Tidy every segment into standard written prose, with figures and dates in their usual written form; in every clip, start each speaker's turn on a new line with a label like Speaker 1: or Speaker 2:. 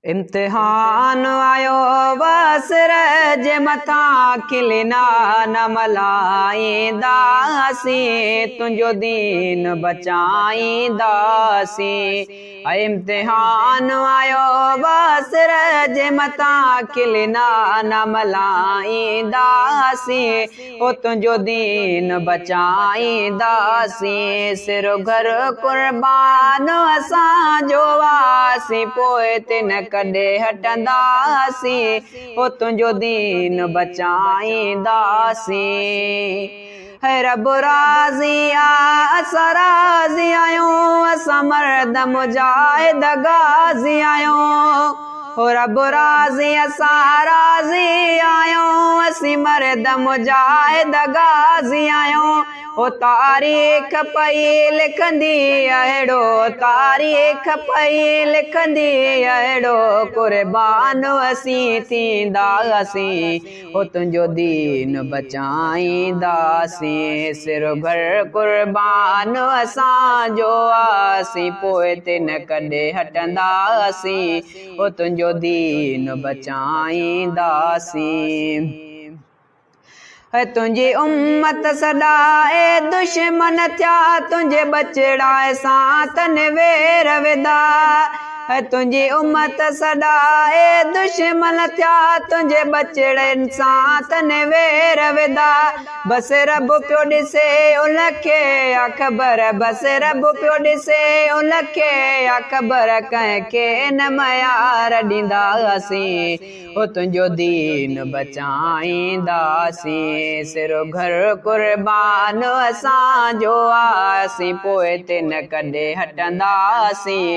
Speaker 1: इम्तिहान आयो बसर जे मथा खिलना न मलाईंदासी तुंहिंजो दीन बचाईंदासी। इम्तिहान आयो बसर जे मथा खिलना न मलाईंदासी ओ तुंहिंजो दीन बचाईंदासी। सिरो घर कुर्बान असांजो वासी पोइ ते न कॾे हटंदासी ओ तुंहिंजो दीन बचाईंदासी। है रब राज़ी आ असां राज़ी आहियूं असां मर्द मुजाहिद गाज़ी आहियूं। हो रब राज़ी असां राज़ी आहियूं असीं मर्द मुजाहिद गाज़ी आहियूं। ओ तारीख़ पई लिखंदी अहिड़ो तारीख़ पई लिखंदी अहिड़ो कुर्बान असीं थींदासीं ओ तुंहिंजो दीन बचाईंदासीं। सिरो भर कुर्बान असांजो आसीं पोइ ते न कॾे हटंदासीं ओ तुंहिंजो दीन बचाईंदासीं। तुंहिंजी उम्मत सॾाए दुश्मन थिया तुंहिंजे बचड़ा सां तन वेर विधा। तुंहिंजी उम्मत सॾाए दुश्मन थिया तुंहिंजे बचड़नि सां तन वेर विधा। बस रब पियो ॾिसे उनखे अख़बर बस रब पियो ॾिसे उनखे अख़बर कंहिंखे न मयार ॾींदासीं ओ तुंहिंजो दीन बचाईंदासीं। सिरो घर कुर्बान असांजो आसीं पोइ ते न कॾे हटंदासीं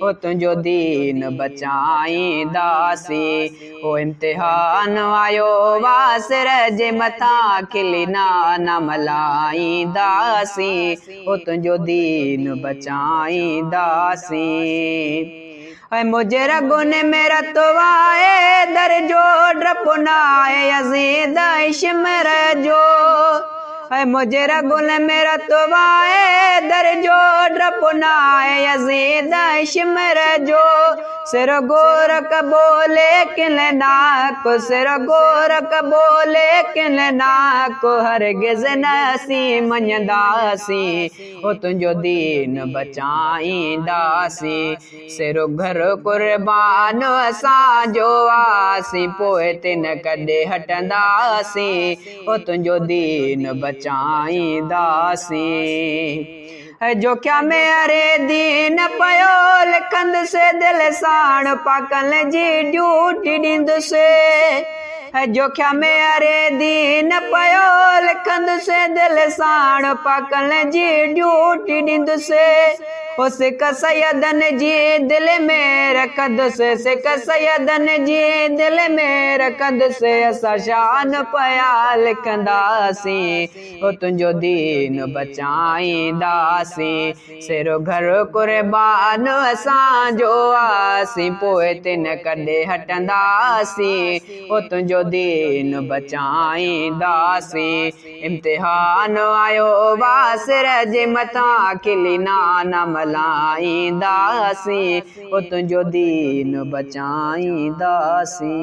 Speaker 1: ओ तुंहिंजो दीन बचाईंदासीं। ओ इम्तिहान आयो वासिर जे मथां खिलना न मलाईंदासीं ओ तुंहिंजो दीन बचाईंदासीं। मुझे रगुन में रतवा दर जो डपो नाए यज़ीद शिमर जो। मुझे रगुन में रतवा दर जो डपो नाए यज़ीद शिमर जो। सिर गोरख बोले किन नाको सिर गोरख बोले किन नाको हरगिज़ न असीं मञंदासीं ओ तुंहिंजो दीन बचाईंदासीं। सिरो घर कुर्बान असांजो आसीं पोइ ते न कॾे हटंदासीं ओ तुंहिंजो दीन बचाईंदासीं। जोख्या में अरे दीन पयो लिखंदुसि दिल साण पाकल जी ड्यूटी ॾींदुसि। जोख्या में अरे दीन पयो लिखंदुसि दिल साण पाकल जी ड्यूटी ॾींदुसि। ओ सिक सैयदन जी दिल में रखंदुसि सिक सैयदन जी दिल में रखंदुसि असां शान पया लिखंदासीं ओ तुंहिंजो दीन बचाईंदासीं। सिरो घर कुर्बान असांजो आसीं पोइ ते न कॾे हटंदासीं ओ तुंहिंजो दीन बचाईंदासीं। इम्तिहान आयो वासिर जे मथां खिलना न मलाईंदासीं ओ तुंहिंजो दीन बचाईंदासीं।